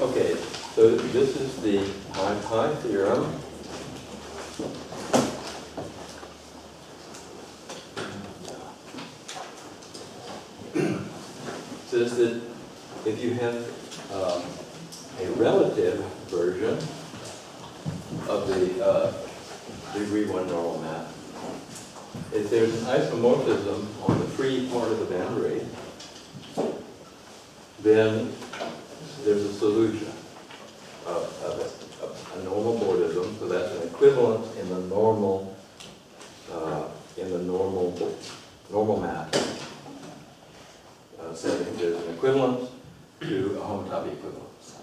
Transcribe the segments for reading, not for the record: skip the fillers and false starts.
Okay, so this is the pi theorem. Says that if you have a relative version of the degree 1 normal map, if there's an isomorphism on the free part of the boundary, then there's a solution of a normal Bordism, so that's an equivalent in the normal map setting. There's an equivalent to a homotopy equivalence.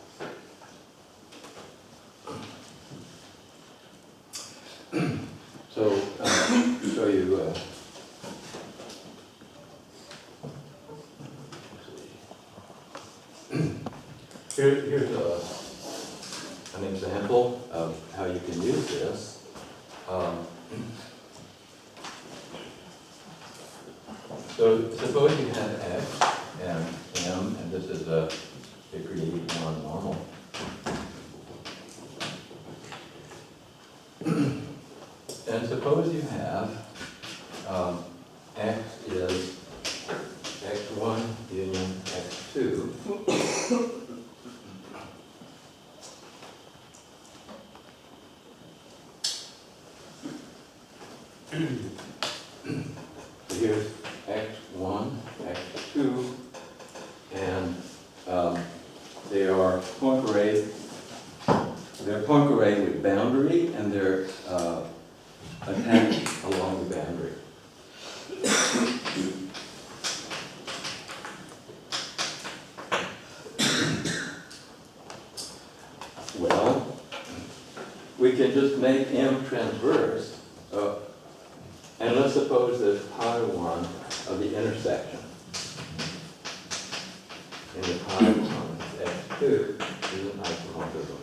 So to show you. Here's an example of how you can use this. So suppose you have x and m, and this is a degree 1 normal. And suppose you have x is x1 union x2. So here's x1, x2, and they are Poincare. They're Poincare with boundary, and they're attached along the boundary. Well, we can just make M transverse. And let's suppose there's pi1 of the intersection. And the pi1 x2 is an isomorphism.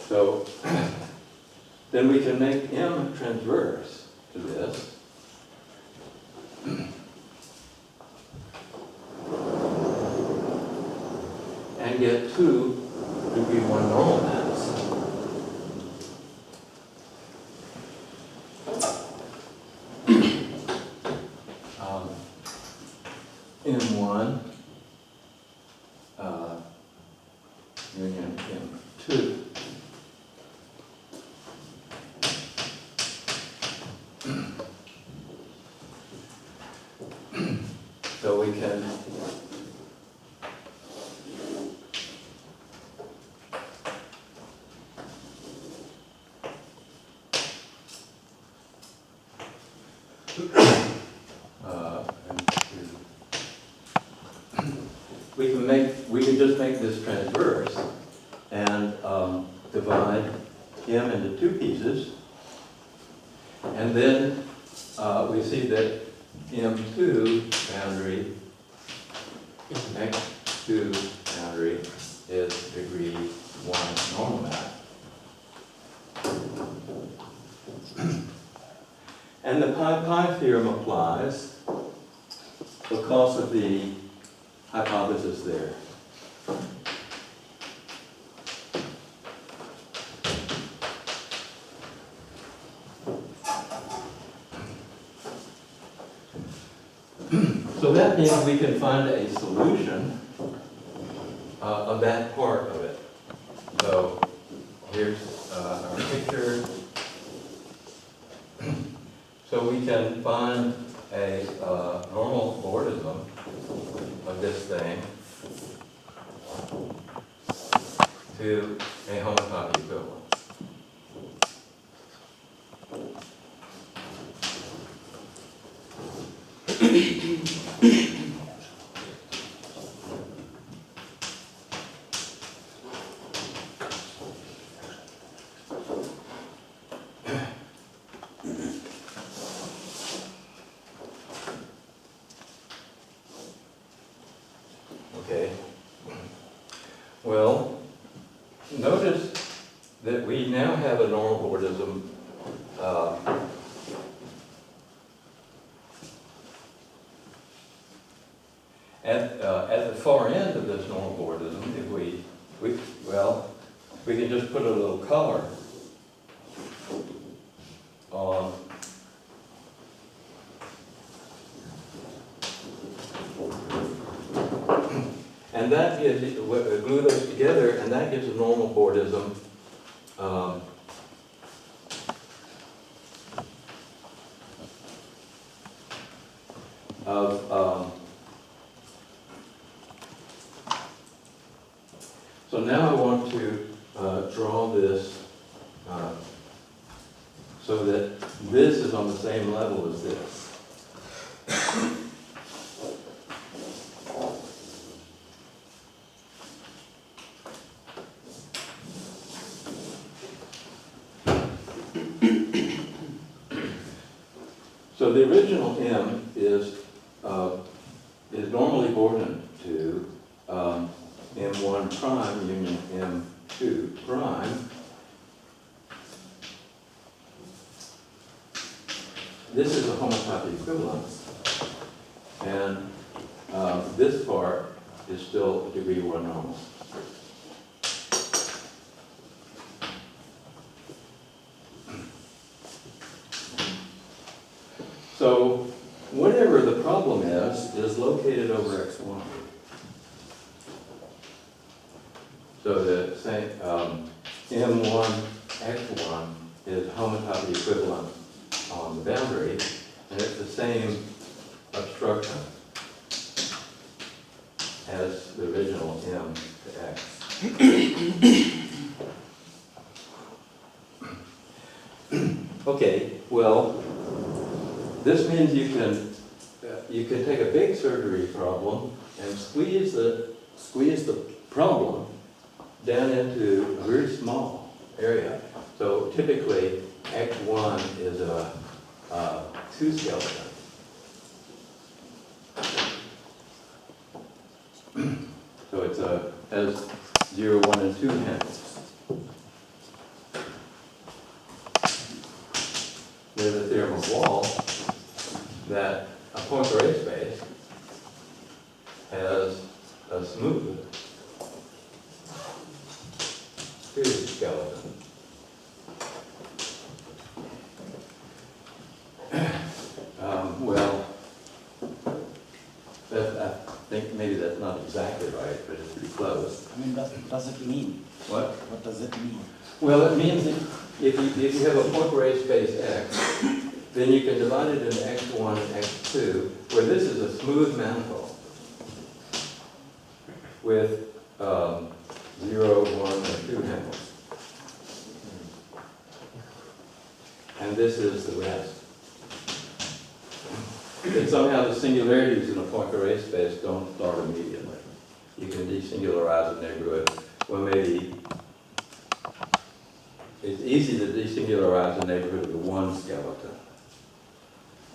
So then we can make M transverse to this. And get 2 degree 1 normal maps. M1 union M2. So we can we can just make this transverse and divide M into 2 pieces, and then we see that M2 boundary, X2 boundary is degree 1 normal map. And the pi theorem applies because of the hypothesis there. So that means we can find a solution of that part of it. So here's our picture. So we can find a normal Bordism of this thing to a homotopy equivalence. Okay. Well, notice that we now have a normal Bordism At the far end of this normal boardism, if we can just put a little color on and that gives, glue those together, and that gives a normal boardism so now I want to draw this so that this is on the same level as this. So the original M is normally boarded to M1 prime union M2 prime. This is a homotopy equivalence, and this part is still degree 1 normal. So whatever the problem is located over x1. So the same M1 x1 is homotopy equivalent on the boundary, and it's the same obstruction as the original M to X. Okay, well, this means you can take a big surgery problem and squeeze the problem down into a very small area. So typically, X1 is a 2 skeleton. So it's has 0, 1, and 2 handles. There's a theorem of Wall that a Poincare space has a smooth 2 skeleton. Well, I think maybe that's not exactly right, but it's pretty close. I mean, what does it mean? What? What does it mean? Well, it means that if you have a Poincare space X, then you can divide it into X1 and X2, where this is a smooth manifold with 0, 1, and 2 handles. And this is the rest. And somehow the singularities in a Poincare space don't start immediately. You can desingularize a neighborhood. Well, maybe it's easy to desingularize a neighborhood with 1 skeleton.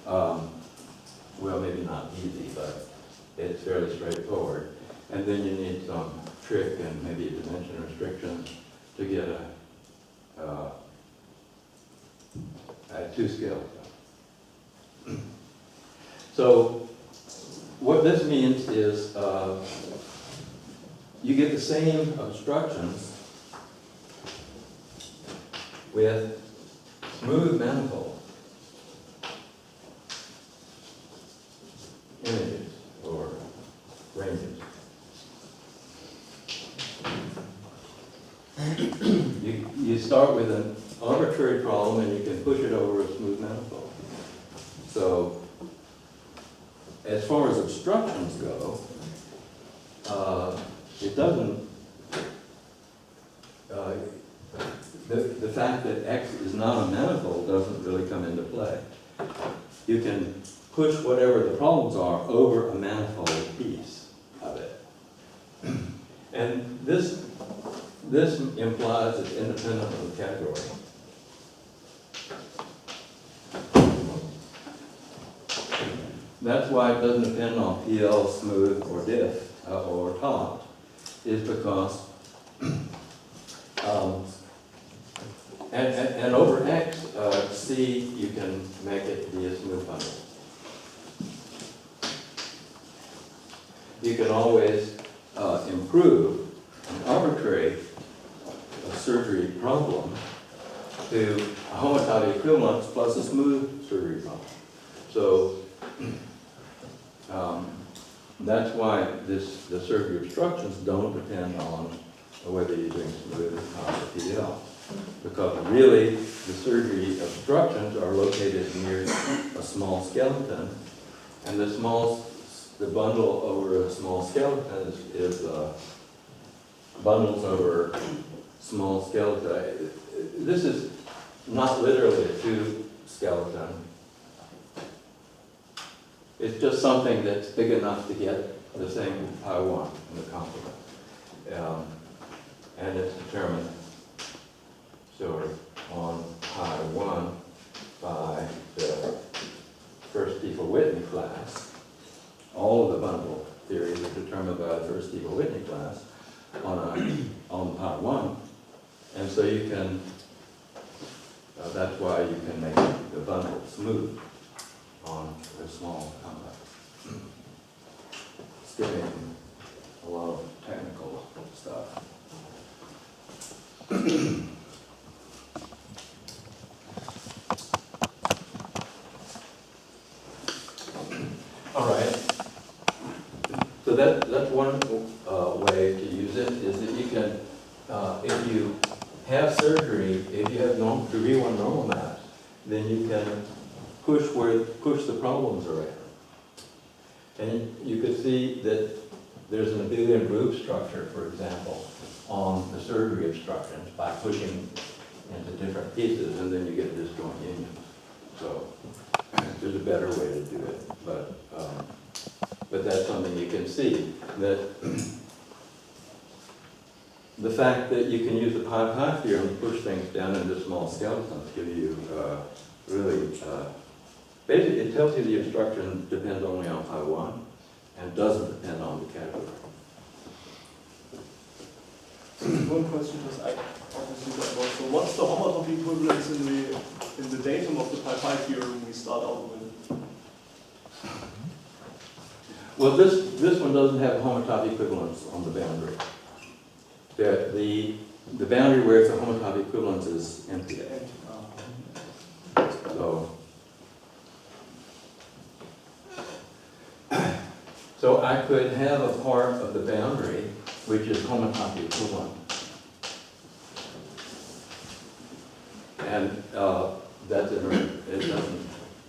Well, maybe not easy, but it's fairly straightforward. And then you need some trick and maybe a dimension restriction to get a 2 skeleton. So what this means is you get the same obstructions with smooth manifold images or ranges. You start with an arbitrary problem and you can push it over a smooth manifold. So as far as obstructions go, it doesn't, the fact that X is not a manifold doesn't really come into play. You can push whatever the problems are over a manifold piece of it. And this implies it's independent of the category. That's why it doesn't depend on PL, smooth, or diff, or top, is because, and over X, C, you can make it be a smooth bundle. you can always improve an arbitrary surgery problem to a homotopy equivalence plus a smooth surgery problem. So that's why the surgery obstructions don't depend on whether you're doing smooth or PL. Because really, the surgery obstructions are located near a small skeleton, and the bundle over a small skeleton is bundles over small skeleton. This is not literally a two skeleton. It's just something that's big enough to get the same pi 1 in the complement. And it's determined sort of on pi 1 by the first Stiefel-Whitney class. All of the bundle theories are determined by the first Stiefel-Whitney class on pi 1. And so you can, that's why you can make the bundle smooth on a small complex. Skipping a lot of technical stuff. All right. So that's one way to use it, is that you can, if you have surgery, if you have degree 1 normal mass, then you can push the problems around. And you could see that there's an abelian groove structure, for example, on the surgery obstructions by pushing into different pieces, and then you get disjoint unions. So there's a better way to do it, but that's something you can see, that the fact that you can use the pi-pi theorem to push things down into small skeletons give you really, basically it tells you the obstruction depends only on pi 1 and doesn't depend on the category. One question was I obviously got about. So what's the homotopy equivalence in the datum of the pi-pi theorem we start out with? Well, this one doesn't have a homotopy equivalence on the boundary. The boundary where it's a homotopy equivalence is empty. So I could have a part of the boundary which is homotopy equivalent. And it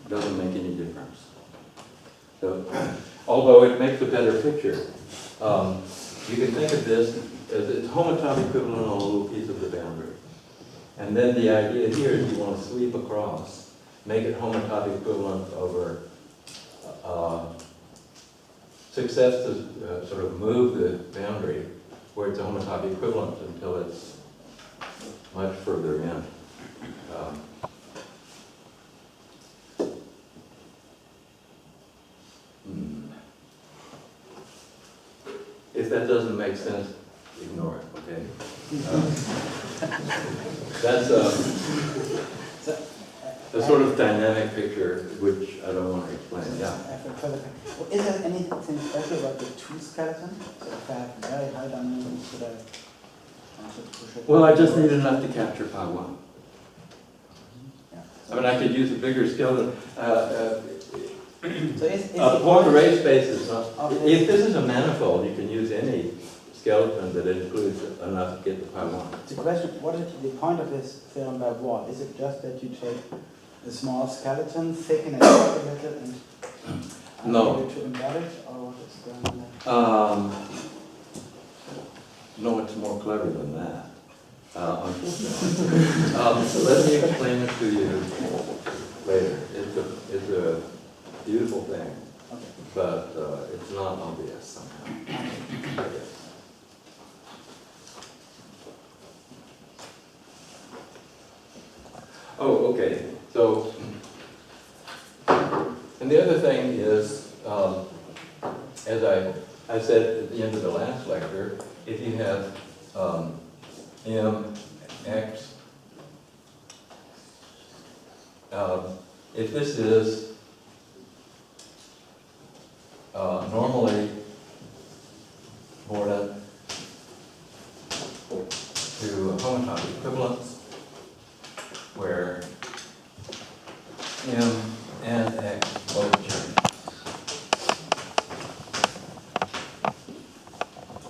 doesn't make any difference. So, although it makes a better picture, you can think of this as it's homotopy equivalent on a little piece of the boundary. And then the idea here is you want to sweep across, make it homotopy equivalent over success to sort of move the boundary where it's a homotopy equivalent until it's much further in. If that doesn't make sense, ignore it, okay? That's a sort of dynamic picture which I don't want to explain. Yeah. Is there anything special about the two skeleton? So if I have very high dynamics, should I push it? Well, I just need enough to capture pi 1. Yeah. I mean, I could use a bigger skeleton. So is Poincare space is not. If this is a manifold, you can use any skeleton that includes enough to get the pi 1. the question, what is the point of this theorem by what? Is it just that you take a small skeleton, thicken it up a little, and No. able to embed it, or what is going on there? No, it's more clever than that, unfortunately. So let me explain it to you later. It's a beautiful thing, Okay. but it's not obvious somehow. Yes. Oh, okay. So, and the other thing is, as I said at the end of the last lecture, if you have mx, if this is normally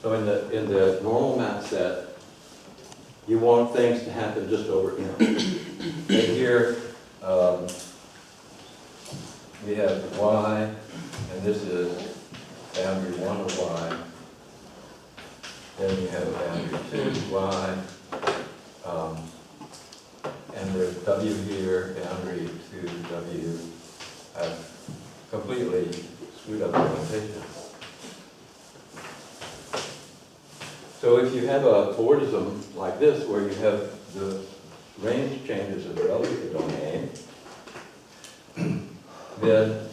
So in the normal map set, you want things to happen just over M. And here, we have Y, and this is boundary 1 of Y. Then you have boundary 2 Y. And there's W here, boundary 2 W. I've completely screwed up the notation. So if you have a Fordism like this, where you have the range changes in the relative domain, then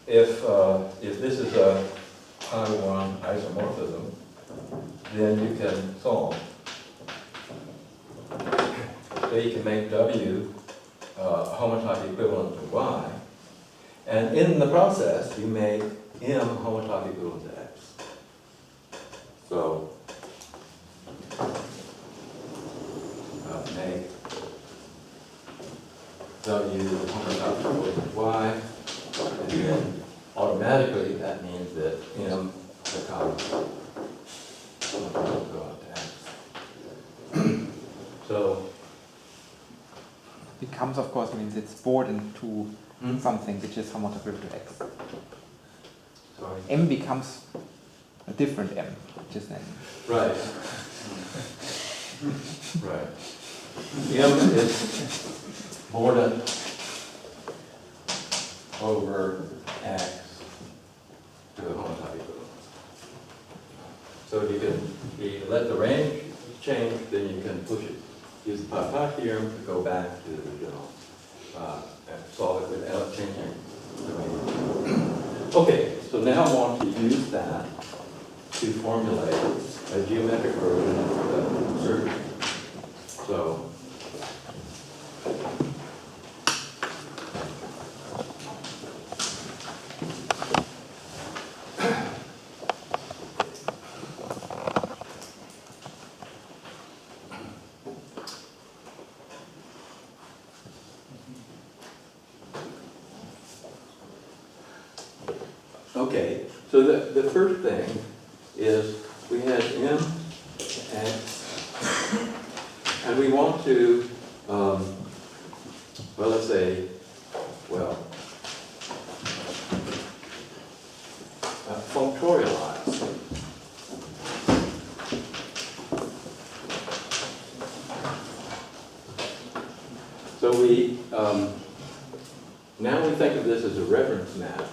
if this is a pi 1 isomorphism, then you can solve. So you can make W homotype equivalent to Y, and in the process, you make M homotype equivalent to X. So make W homotype equivalent to Y, and then automatically that means that M becomes homotype equivalent to X. So Becomes, of course, means it's bored into something which is homotypical to X. sorry. M becomes a different M, which is then. Right. Right. M is boarded over X to the homotype equivalent. So if you let the range change, then you can push it. Use the pi theorem to go back to the original and solve it without changing the range. Okay, so now I want to use that to formulate a geometric version of the surgery. So okay, so the first thing is we have M, X, and we want to, well, let's say, well, functorialize. So we, now we think of this as a reference map.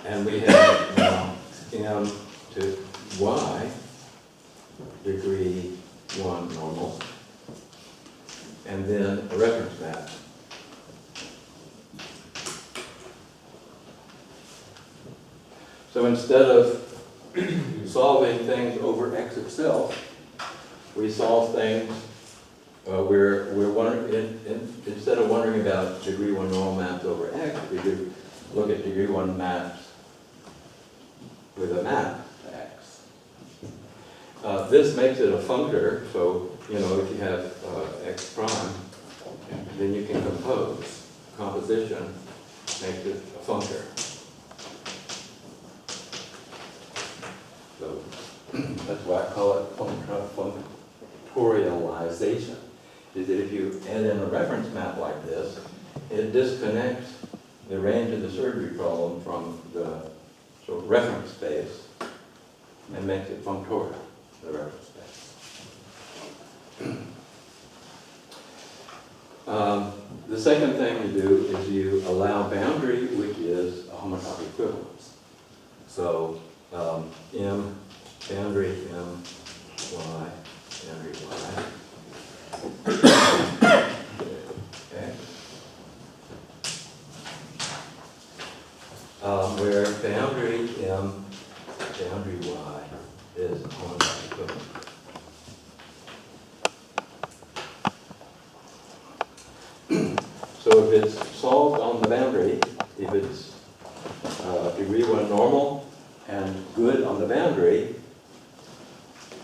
And we have now M to Y, degree 1 normal, and then a reference map. So instead of solving things over X itself, we solve things, we're wondering, instead of wondering about degree 1 normal maps over X, we do look at degree 1 maps with a map to X. This makes it a functor, so if you have X prime, then you can compose. Composition makes it a functor. So that's why I call it functorialization. Is that if you add in a reference map like this, it disconnects the range of the surgery problem from the sort of reference space and makes it functorial, the reference space. The second thing you do is you allow boundary, which is a homotype equivalence. So M, boundary M, Y, boundary Y. Okay. Where boundary M, boundary Y is homotype equivalent. So if it's solved on the boundary, if it's degree 1 normal and good on the boundary,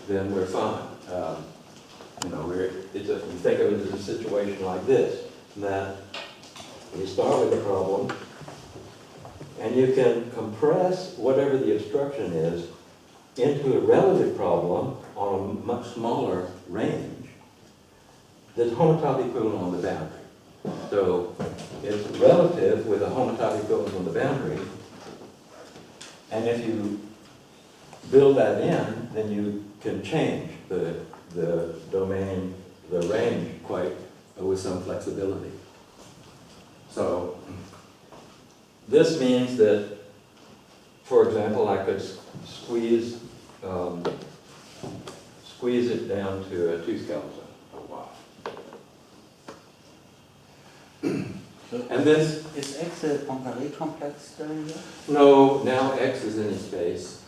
then we're fine. You think of it as a situation like this, that you start with a problem, and you can compress whatever the obstruction is into a relative problem on a much smaller range, there's a homotopy equivalent on the boundary. So it's relative with a homotopy equivalent on the boundary, and if you build that in, then you can change the domain, the range quite with some flexibility. So this means that, for example, I could squeeze it down to a two skeleton. And this, Is X a Poincaré complex here? no, now X is in space.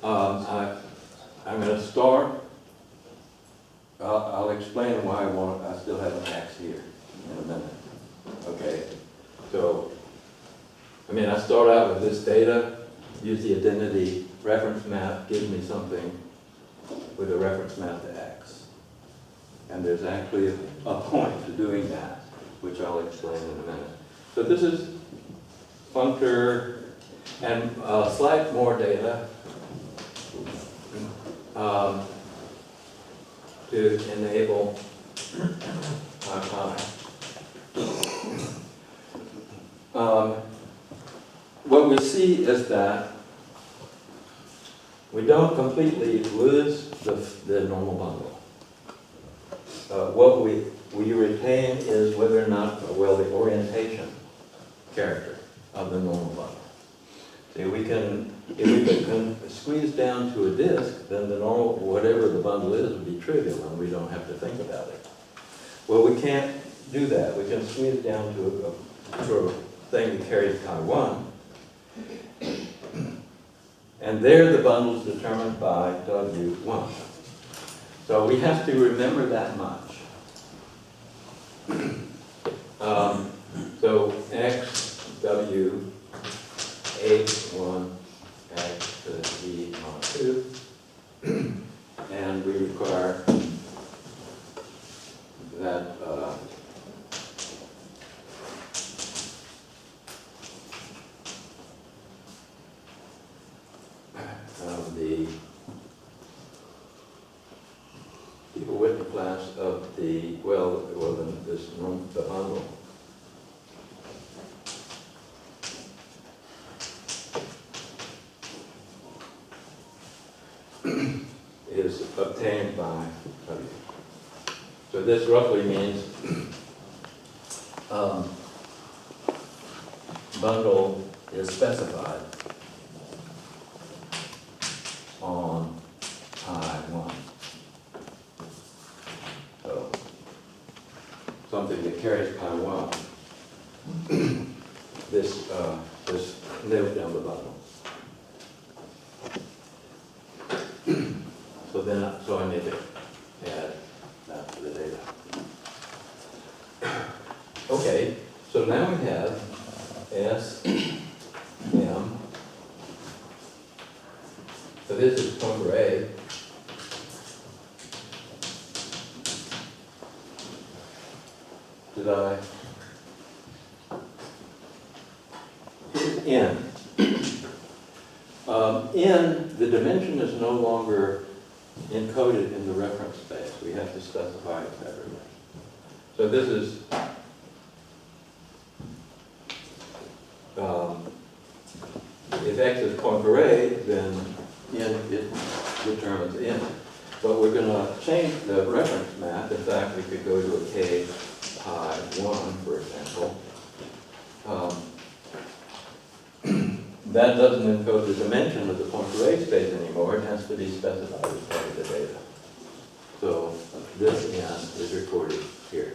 I'm going to start. I'll explain why I still have an X here in a minute. Okay, so, I start out with this data, use the identity reference map, gives me something with a reference map to X. And there's actually a point to doing that, which I'll explain in a minute. So this is functor and slight more data to enable what we see is that we don't completely lose the normal bundle. What we retain is whether or not, well, the orientation character of the normal bundle. See, if we can squeeze down to a disk, then the normal, whatever the bundle is, would be trivial and we don't have to think about it. Well, we can't do that. We can squeeze down to a sort of thing that carries chi1. And there the bundle is determined by W1. So we have to remember that much. So X, W, H1, X to E on 2. And we require that the Whitney class of the, the bundle. Is obtained by W. So this roughly means bundle is specified on I1. So something that carries I1, this nails down the bundle. So I need to add that to the data. Okay, so now we have S, M. So this is Poincaré. Did I? This is N. N, the dimension is no longer encoded in the reference space. We have to specify it separately. So this is if X is Poincaré, then N it determines N. But we're going to change the reference map. In fact, we could go to a K pi 1, for example. That doesn't encode the dimension of the Poincaré space anymore. It has to be specified as part of the data. So this N is recorded here.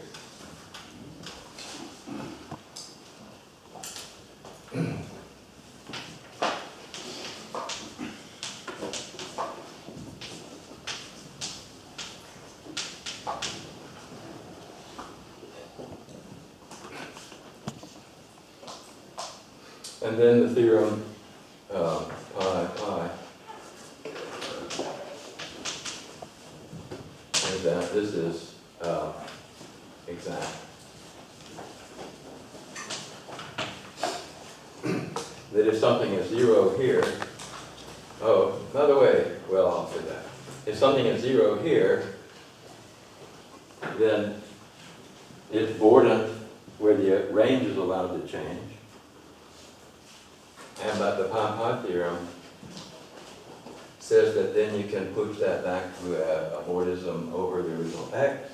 And then the theorem pi is that this is exact. that if something is 0 here, oh, by the way, well, I'll say that. If something is 0 here, then it's Borden where the range is allowed to change. And but the pi theorem says that then you can push that back to a Bordism over the original x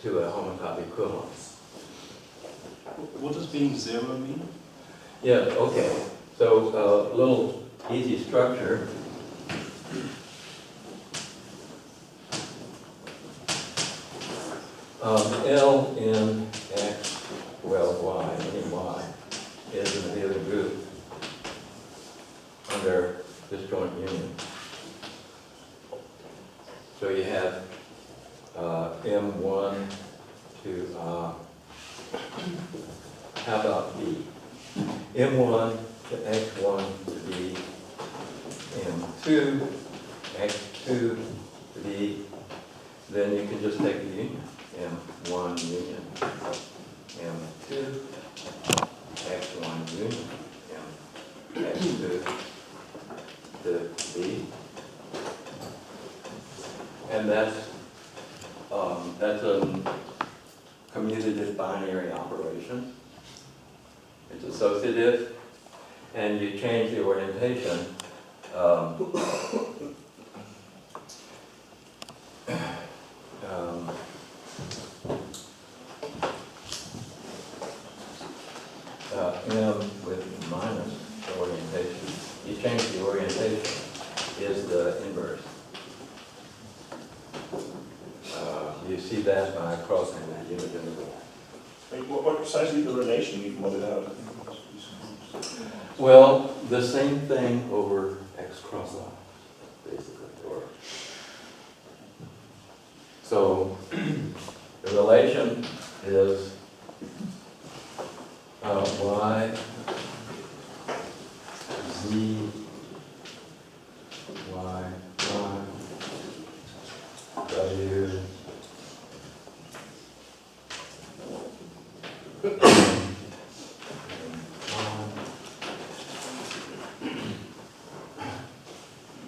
to a homotop equivalence. What does being 0 mean? Yeah, okay. So a little easy structure. L in x, well, y, any y, is an abelian group under disjoint union. So you have M1 to, how about B? M1 to X1 to B, M2, X2 to B, then you can just take the union, M1 union, M2, X1 union, X2 to B. And that's a commutative binary operation. It's associative, and you change the orientation. M with minus the orientation. You change the orientation is the inverse. You see that by crossing the unit interval. What precisely the relation you've modeled out? Well, the same thing over x cross y, basically. So the relation is y, z, y prime, w,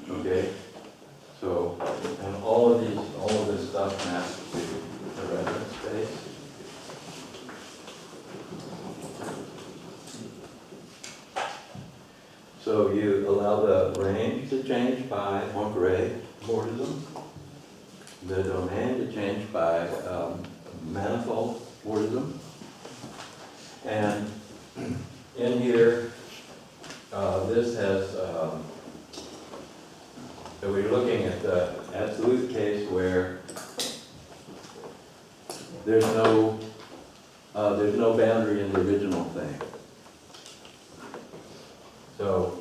okay, so, and all of this stuff maps to the reference space. So you allow the range to change by Poincare Bordism, the domain to change by manifold Bordism, and in here, this has, so we're looking at the absolute case where there's no boundary in the original thing. So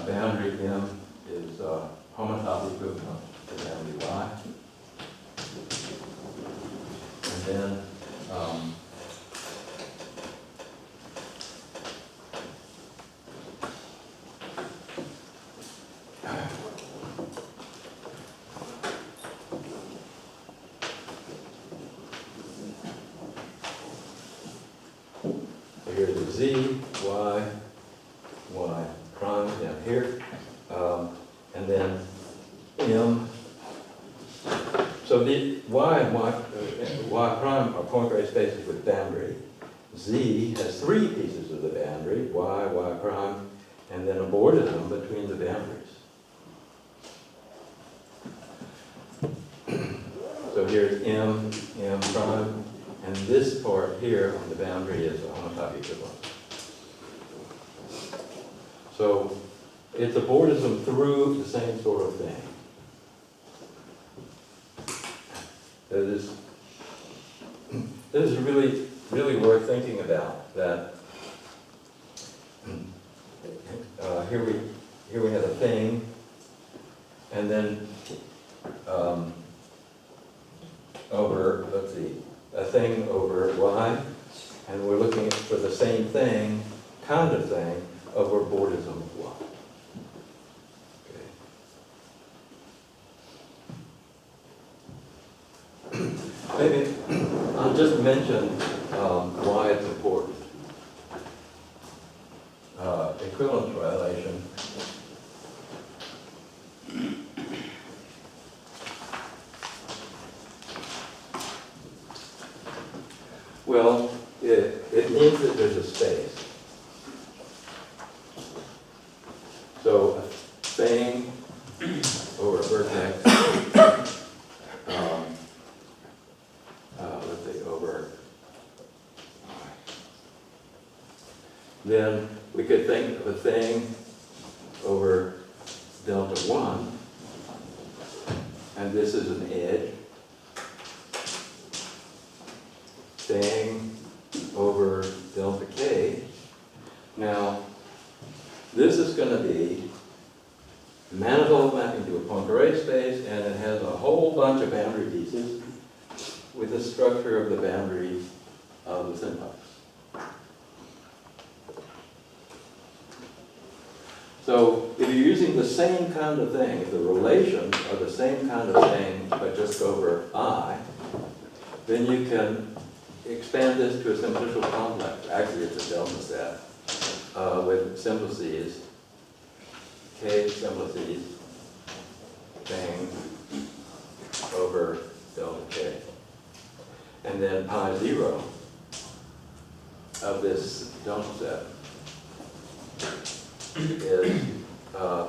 boundary M is homotop equivalent to boundary Y. And then here's a Z, Y, Y prime down here, and then M. So the Y and Y prime are Poincare spaces with boundary. Z has 3 pieces of the boundary, Y, Y prime, and then a Bordism between the boundaries. So here's M, M prime, and this part here on the boundary is a homotop equivalent. So it's a Bordism through the same sort of thing. This is really, really worth thinking about. That here we have a thing, and then over, let's see, a thing over Y, and we're looking for the same thing, kind of thing, over Bordism of Y. Okay. Maybe I'll just mention why it's important. Well, it means that there's a space. So a thing over a vertex, let's say over, then we could think of a thing over delta 1, and this is an edge. Thing over delta k. Now, this is going to be manifold mapping to a Poincare space, and it has a whole bunch of boundary pieces with the structure of the boundary of the simplex. So if you're using the same kind of thing, if the relations are the same kind of thing, but just over I, then you can expand this to a simplicial complex. Actually, it's a delta set with simplices, k simplices, thing over delta k. And then pi 0 of this delta set is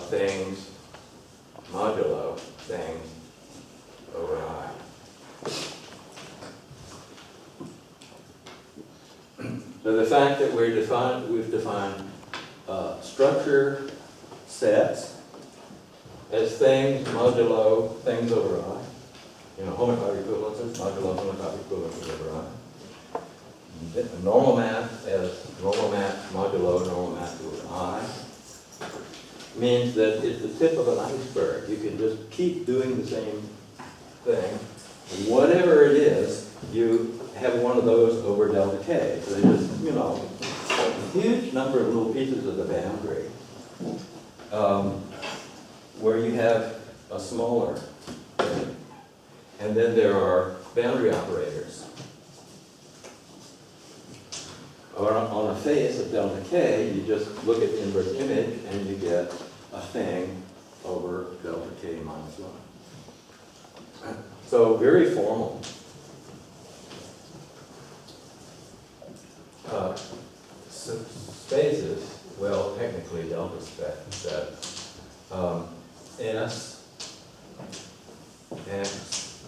things modulo things over I. So the fact that we've defined structure sets as things modulo things over I, homotype equivalences, modulo homotype equivalences over I. The normal map as normal map modulo normal map over I means that it's the tip of an iceberg. You can just keep doing the same thing. Whatever it is, you have one of those over delta k. So there's just, a huge number of little pieces of the boundary where you have a smaller thing. And then there are boundary operators. On a face of delta k, you just look at the inverse image and you get a thing over delta k minus 1. So very formal. Spaces, well, technically delta sets, S, X,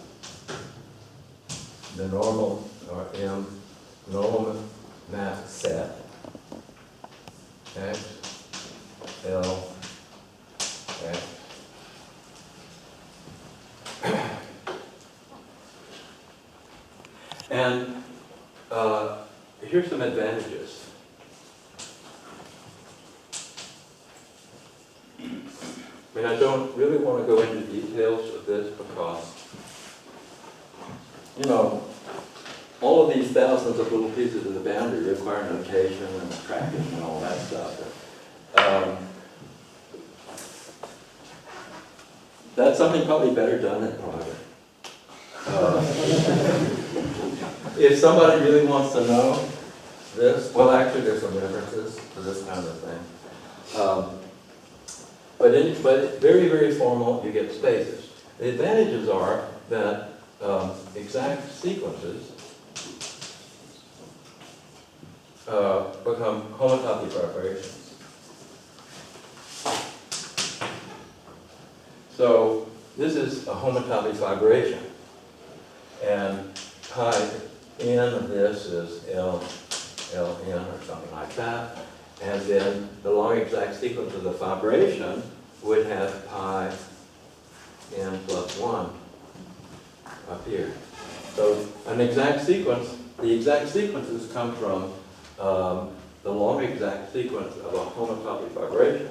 the normal, or M, normal map set, X, L, X. And here's some advantages. I mean, I don't really want to go into details of this because, all of these thousands of little pieces of the boundary require notation and tracking and all that stuff. That's something probably better done in private. If somebody really wants to know this, well, actually, there's some references to this kind of thing. But very, very formal, you get spaces. The advantages are that exact sequences become homotopy preparations. So this is a homotopy fibration. And pi n of this is Ln or something like that. And then the long exact sequence of the fibration would have pi n plus 1 up here. So an exact sequence, the exact sequences come from the long exact sequence of a homotopy fibration.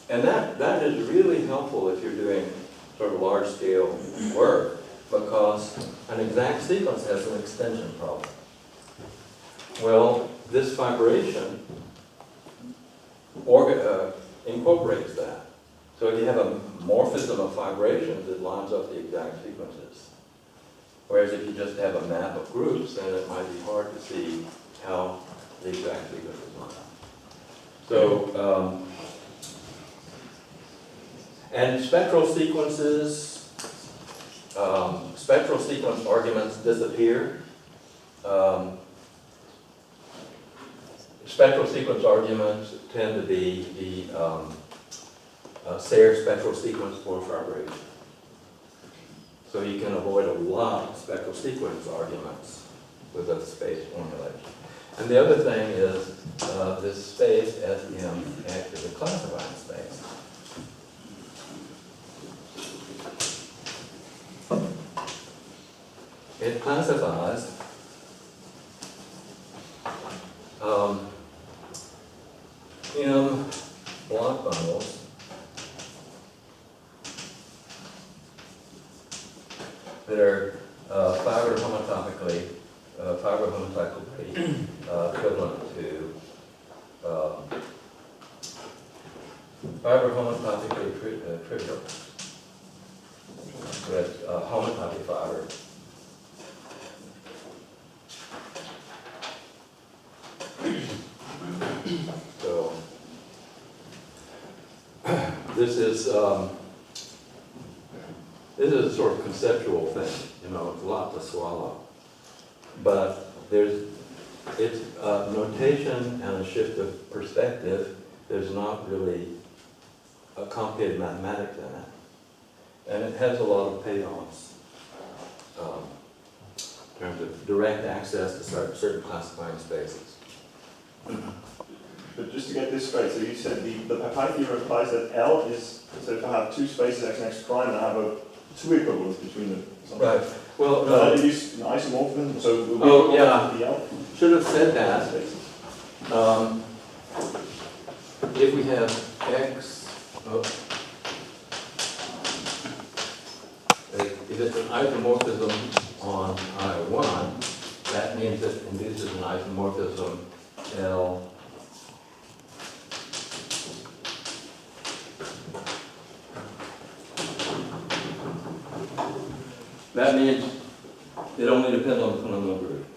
And that is really helpful if you're doing sort of large scale work, because an exact sequence has an extension problem. Well, this fibration incorporates that. So if you have a morphism of fibrations, it lines up the exact sequences. Whereas if you just have a map of groups, then it might be hard to see how the exact sequences line up. So, and spectral sequences, spectral sequence arguments disappear. Spectral sequence arguments tend to be the Sayre spectral sequence for fibration. So you can avoid a lot of spectral sequence arguments with a space formulation. And the other thing is this space SM is a classifying space. It classifies M block bundles that are fiber homotopically equivalent to fiber homotopically trivial with homotopy fiber. So this is a sort of conceptual thing, you know, it's a lot to swallow. But it's a notation and a shift of perspective. There's not really a complicated mathematics in it. And it has a lot of payoffs in terms of direct access to certain classifying spaces. But just to get this straight, so you said the pi theorem implies that L is, so if I have two spaces x and x prime, I have a two equivalence between them. Right. Well, No, I use an isomorphism, so will we Oh, yeah. the L? should have said that. If we have x, if it's an isomorphism on I1, that means it induces an isomorphism L. That means it only depends on the fundamental group.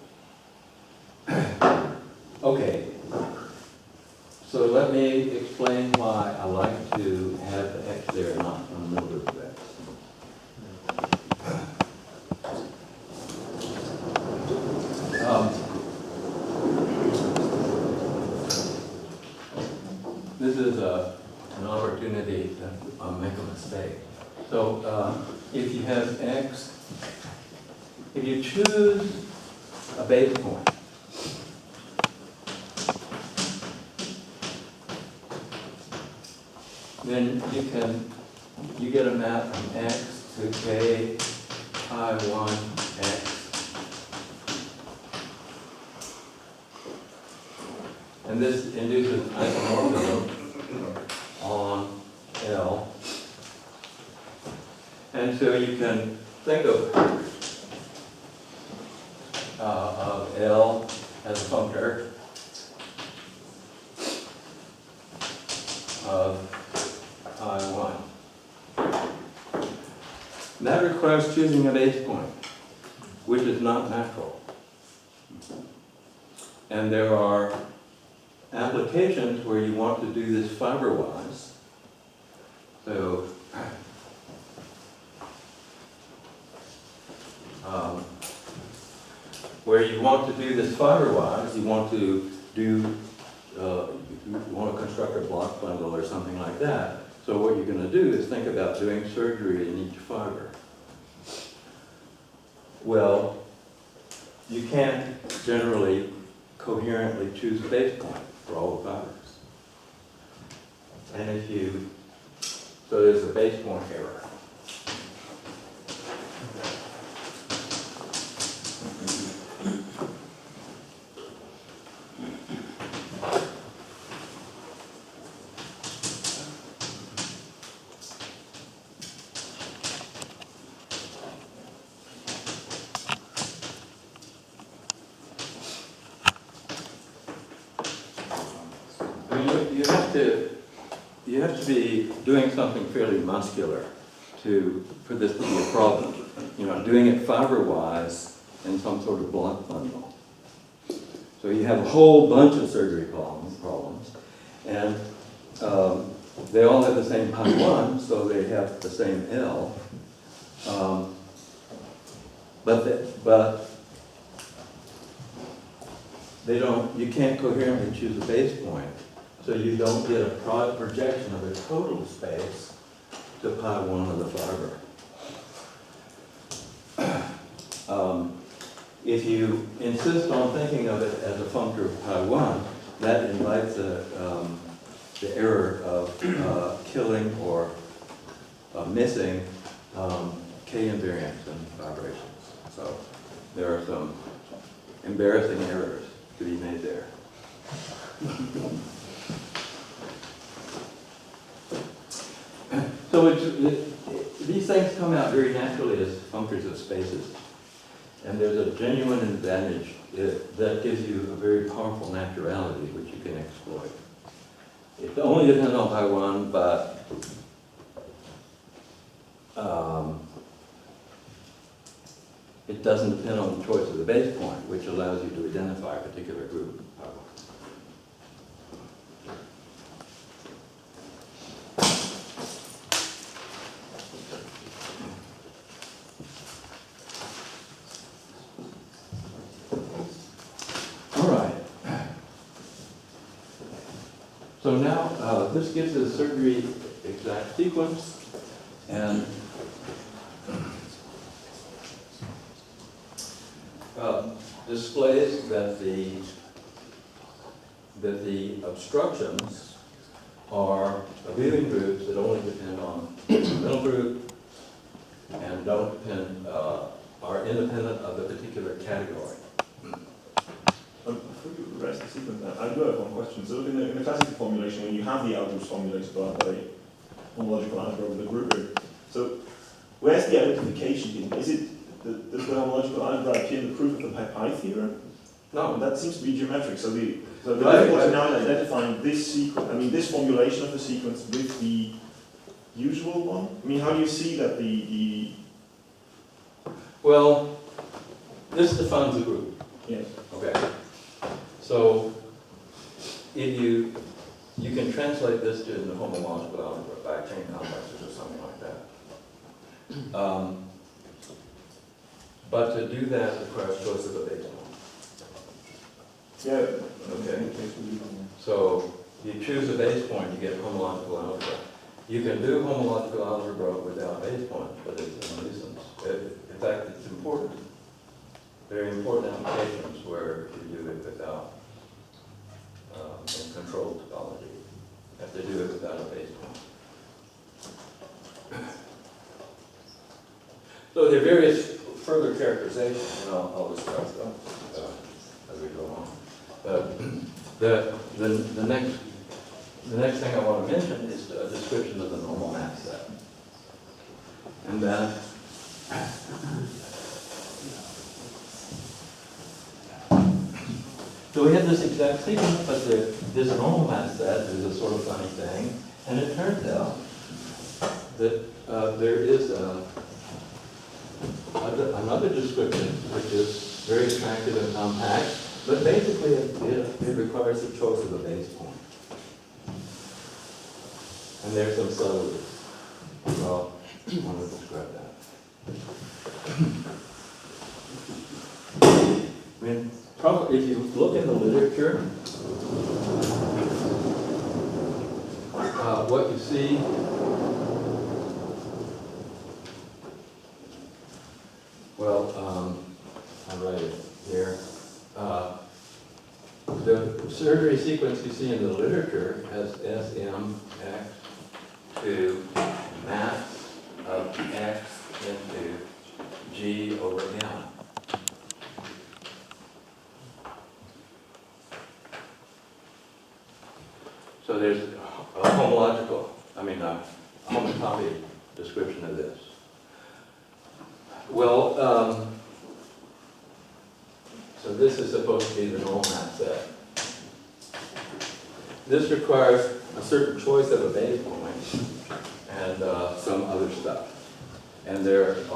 Okay. So let me explain why I like to have the x there, not fundamental group of x. This is an opportunity to make a mistake. So if you have x, if you choose a base point, then you get a map from x to k I1 x. And this induces isomorphism on L. And so you can think of L as a functor of I1. That requires choosing a base point, which is not natural. And there are applications where you want to do this fiber-wise. So where you want to do this fiber-wise, you want to do, you want to construct a block bundle or something like that. So what you're going to do is think about doing surgery in each fiber. Well, you can't generally coherently choose a base point for all the fibers. And if you, so there's a base point error. I mean, you have to be doing something fairly muscular for this to be a problem. You know, doing it fiber-wise in some sort of block bundle. So you have a whole bunch of surgery problems, and they all have the same pi 1, so they have the same L. but they don't, you can't coherently choose a base point, so you don't get a projection of the total space to pi 1 of the fiber. If you insist on thinking of it as a functor of pi 1, that invites the error of killing or missing K invariance and vibrations. So there are some embarrassing errors to be made there. So these things come out very naturally as functors of spaces. And there's a genuine advantage that gives you a very powerful naturality which you can exploit. It only depends on pi 1, but it doesn't depend on the choice of the base point, which allows you to identify a particular group. All right. So now this gives us a surgery exact sequence, and displays that the obstructions are abelian groups that only depend on the middle group and don't depend, are independent of the particular category. Before you rest the sequence, I do have one question. So in the classical formulation, when you have the algebras formulated by homological algebra with the group root, so where's the identification given? Is it does the homological algebra appear in the proof of the pi theorem? No, that seems to be geometric. So the difficulty now is identifying this sequence. I mean, this formulation of the sequence with the usual one. I mean, how do you see that the Well, this defines a group. yes. Okay. So if you can translate this to the homological algebra by chain complexes or something like that. But to do that requires choice of a base point. Yeah. Okay. So you choose a base point, you get homological algebra. You can do homological algebra without base points, but it's a nuisance. In fact, it's important. Very important applications where you do it without in controlled topology. You have to do it without a base point. So there are various further characterizations, and I'll discuss them as we go on. But the next thing I want to mention is a description of the normal map set. And then so we have this exact sequence, but this normal map set is a sort of funny thing, and it turns out that there is another description which is very attractive and compact, but basically it requires the choice of a base point. And there's some subtleties. So I want to describe that. I mean, probably if you look in the literature, what you see I'll write it here. The surgery sequence you see in the literature has SMX to mass of X into G over M. So there's a homotopy description of this. Well, so this is supposed to be the normal map set. This requires a certain choice of a base point and some other stuff. And there's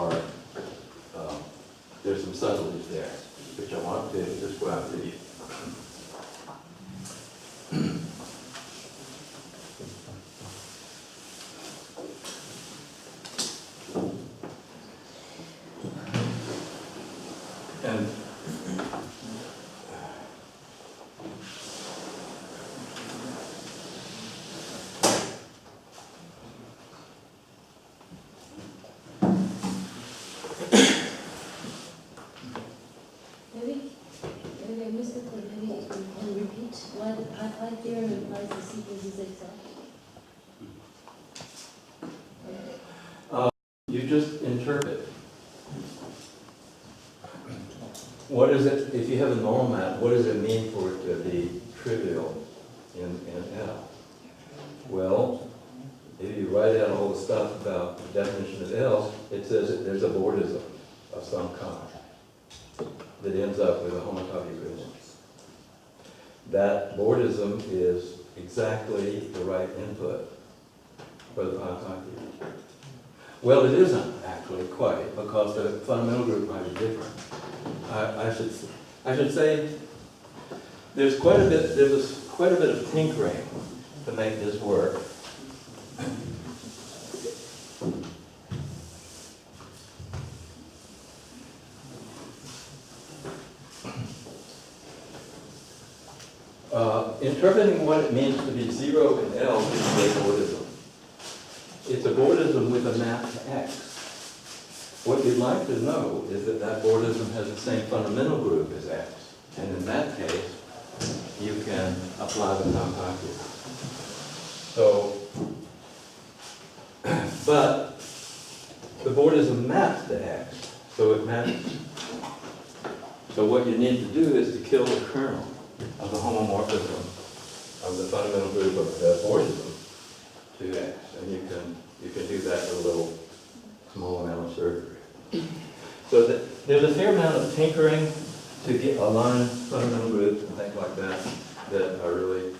some subtleties there, which I want to describe to you. the pi theorem implies the sequence is itself? You just interpret. What is it, if you have a normal map, what does it mean for it to be trivial in L? Well, if you write out all the stuff about the definition of L, it says that there's a Bordism of some kind that ends up with a homotopy gradient. That Bordism is exactly the right input for the homotopy. Well, it isn't actually quite, because the fundamental group might be different. I should say there's quite a bit of tinkering to make this work. Interpreting what it means to be 0 in L is a Bordism. It's a Bordism with a map to X. What you'd like to know is that that Bordism has the same fundamental group as X. And in that case, you can apply the homotopy. So, but the Bordism maps to X, so it maps. So what you need to do is to kill the kernel of the homomorphism of the fundamental group of the Bordism to X. And you can do that with a little small amount of surgery. So there's a fair amount of tinkering to get align fundamental groups and things like that that are really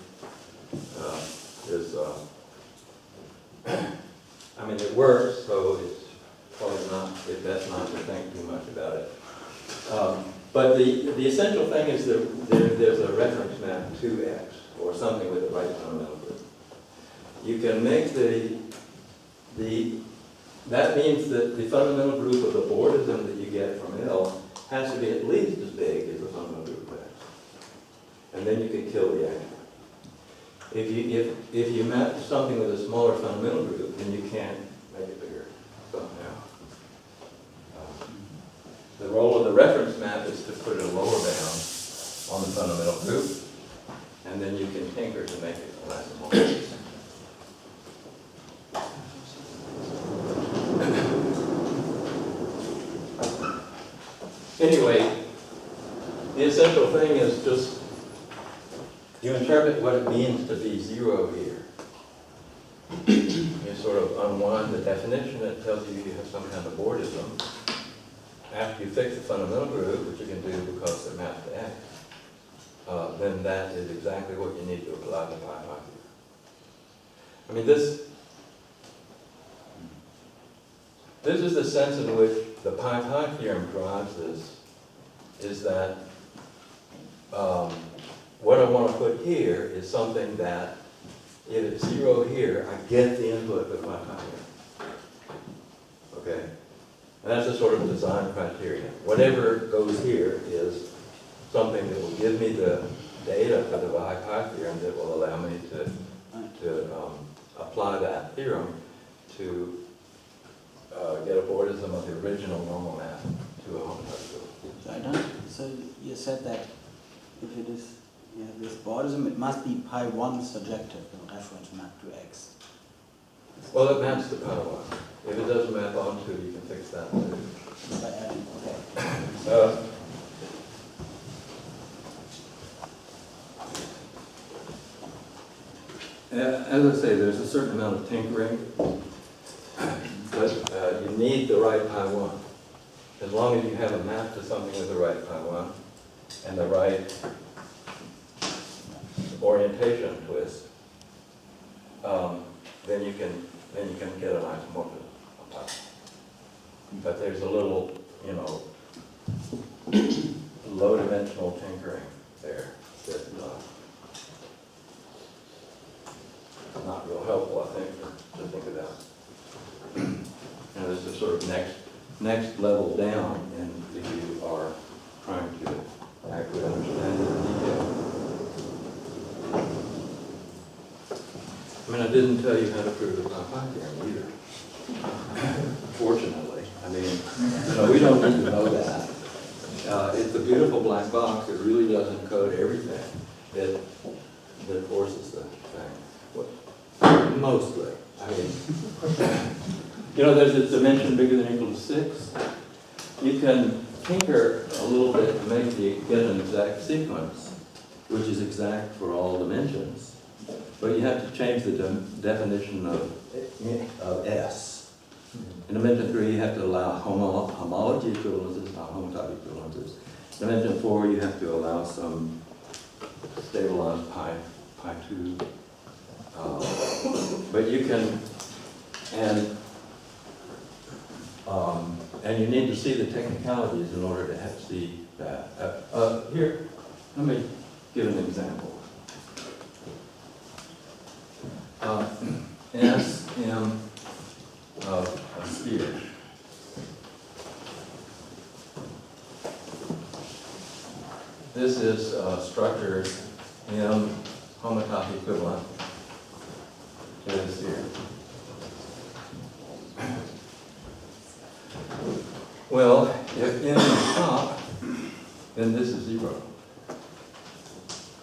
I mean, it works, so it's probably not best not to think too much about it. But the essential thing is that there's a reference map to X or something with the right fundamental group. You can make that means that the fundamental group of the Bordism that you get from L has to be at least as big as the fundamental group of X. And then you can kill the X. If you map to something with a smaller fundamental group, then you can't make it bigger somehow. The role of the reference map is to put a lower bound on the fundamental group, and then you can tinker to make it less and more. Anyway, the essential thing is just you interpret what it means to be 0 here. You sort of unwind the definition that tells you you have some kind of Bordism. After you fix the fundamental group, which you can do because it maps to X, then that is exactly what you need to apply to pi theorem. I mean, this is the sense in which the pi theorem drives this, is that what I want to put here is something that, if it's 0 here, I get the input with my pi theorem. Okay? And that's a sort of design criterion. Whatever goes here is something that will give me the data for the pi theorem that will allow me to apply that theorem to get a Bordism of the original normal map to a homotopy group. So you said that if it is this Bordism, it must be pi1 surjective, the reference map to X. Well, it maps to pi1. If it doesn't map onto, you can fix that too. By adding, okay. As I say, there's a certain amount of tinkering, but you need the right pi1. As long as you have a map to something with the right pi1 and the right orientation twist, then you can get an isomorphism of pi. But there's a little, low-dimensional tinkering there that not real helpful, I think, to think about. This is sort of next level down, and if you are trying to actually understand it in detail. I mean, I didn't tell you how to prove the pi theorem either. Fortunately, I mean, we don't need to know that. It's a beautiful black box. It really does encode everything that mostly. I mean, you know, there's a dimension bigger than or equal to 6. You can tinker a little bit to get an exact sequence, which is exact for all dimensions. But you have to change the definition of S. In dimension 3, you have to allow homology equivalences, not homotopy equivalences. Dimension 4, you have to allow some stabilized pi 2. But you can, and you need to see the technicalities in order to see that. Here, let me give an example. SM of a sphere. This is structure M homotopy equivalent to the sphere. Well, if M is top, then this is 0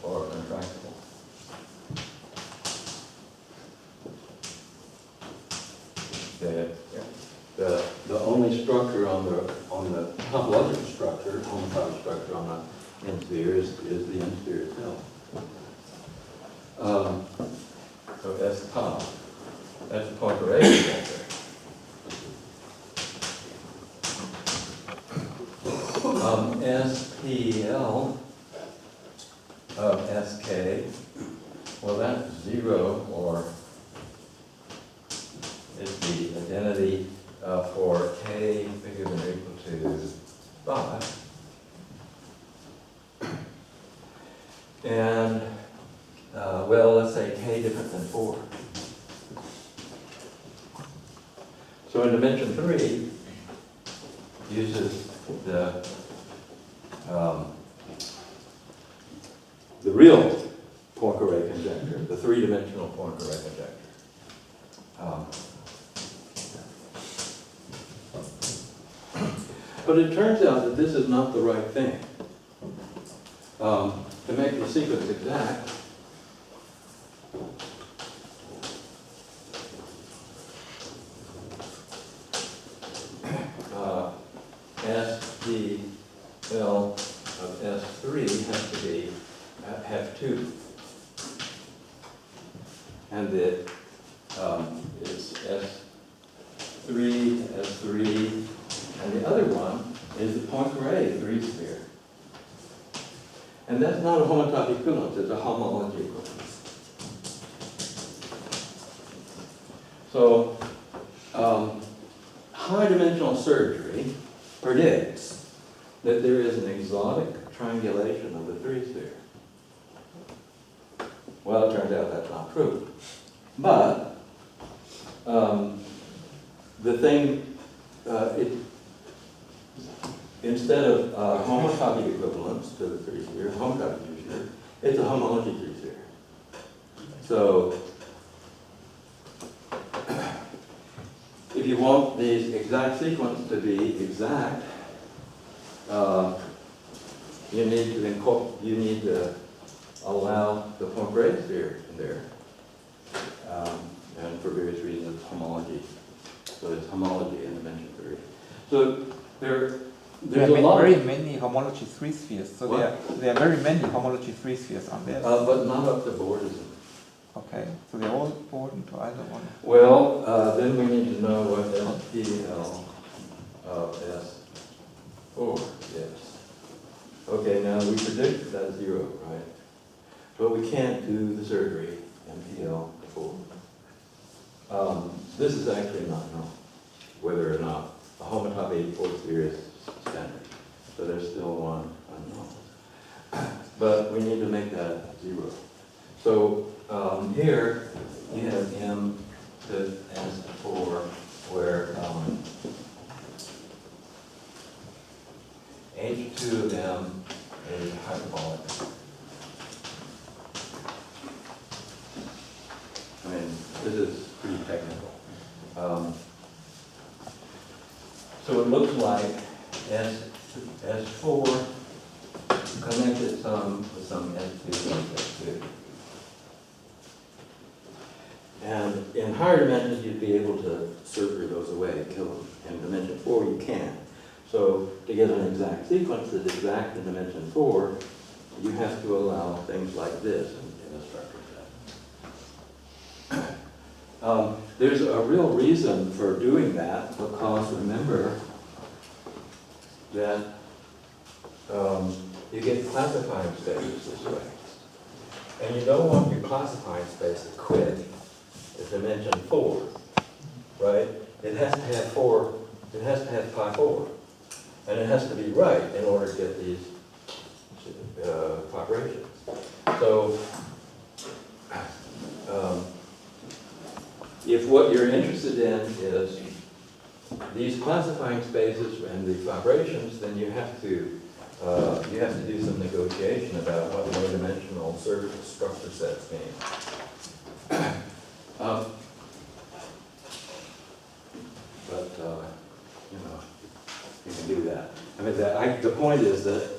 or intractable. The only structure on the topological structure, homotopy structure on the n sphere is the n sphere itself. So S top, that's the Poincare vector. SPL of SK, well, that's 0 or is the identity for k bigger than or equal to 5. And, well, let's say k different than 4. So in dimension 3, uses the real Poincare conjecture, the three-dimensional Poincare conjecture. But it turns out that this is not the right thing. To make the sequence exact, SPL of S3 has to be have 2. And it is S3, S3, and the other one is the Poincare 3 sphere. And that's not a homotopy equivalence, it's a homology equivalence. So, high-dimensional surgery predicts that there is an exotic triangulation of the 3 sphere. Well, it turns out that's not true. But the thing, instead of homotopy equivalence to the 3 sphere, homotopy 3 sphere, it's a homology 3 sphere. So, if you want these exact sequence to be exact, you need to allow the Poincare sphere in there, and for various reasons, homology. So it's homology in dimension 3. So there's a lot very many homology 3 spheres. So What? there are very many homology 3 spheres on there. but not up to Bordism. Okay, so they're all important to either one. Well, then we need to know what SPL of S4 is. Okay, now we predicted that's 0, right? But we can't do the surgery MPL 4. This is actually not known, whether or not a homotopy 4 sphere is standard. So there's still one unknown. But we need to make that 0. So here you have M to S4 where H2 of M is hyperbolic. I mean, this is pretty technical. So it looks like S4 connected with some S2 and S2. And higher dimensions, you'd be able to surgery those away, kill them. In dimension 4, you can't. So to get an exact sequence that's exact in dimension 4, you have to allow things like this in a structure set. There's a real reason for doing that, because remember that you get classifying spaces this way. And you don't want your classifying space to quit at dimension 4, right? It has to have 4, it has to have pi 4. And it has to be right in order to get these vibrations. So, if what you're interested in is these classifying spaces and the vibrations, then you have to do some negotiation about what low-dimensional structure sets mean. You know, you can do that. I mean, the point is that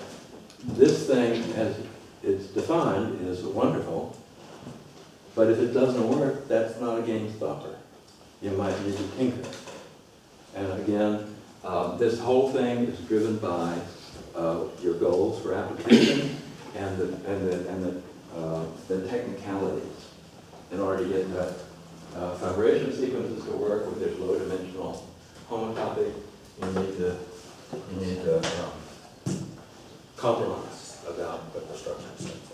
this thing, as it's defined, is wonderful, but if it doesn't work, that's not a game stopper. You might need to tinker. And again, this whole thing is driven by your goals for application and the technicalities in order to get the vibration sequences to work with this low-dimensional homotopy. You need to compromise about what the structure sets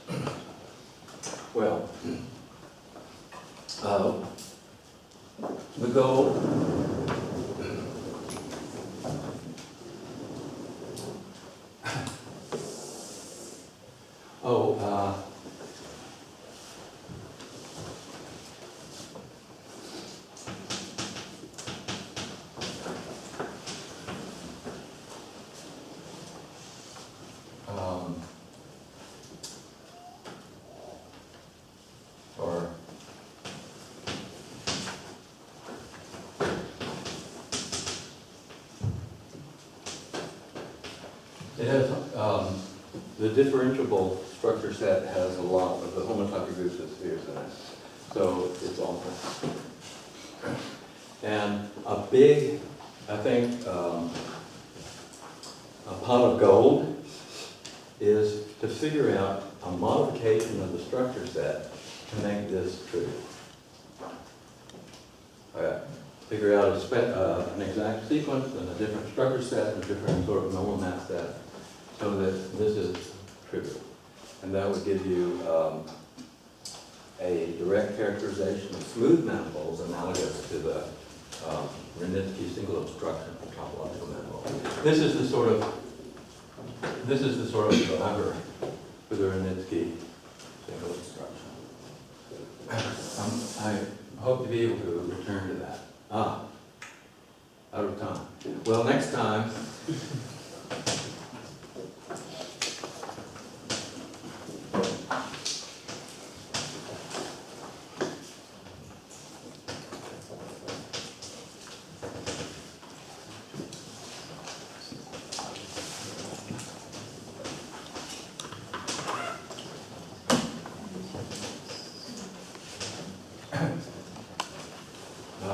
are. Well, the goal or it has the differentiable structure set has a lot of the homotopy groups of spheres in it, so it's awful. And a big, I think, a pot of gold is to figure out a modification of the structure set to make this true. Figure out an exact sequence and a different structure set and a different sort of normal map set so that this is trivial. And that would give you a direct characterization of smooth manifolds analogous to the Renitzky single obstruction topological manifold. This is the sort of driver for the Renitzky single obstruction. I hope to be able to return to that. Out of time. Well, next time.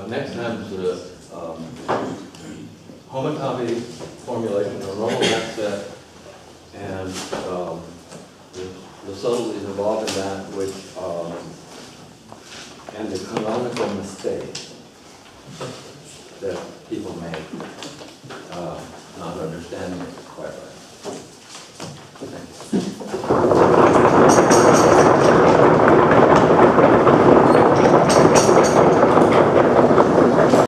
Next time is the homotopy formulation of a normal map set and the subtleties involved in that, which and the canonical mistakes that people make not understanding it quite right.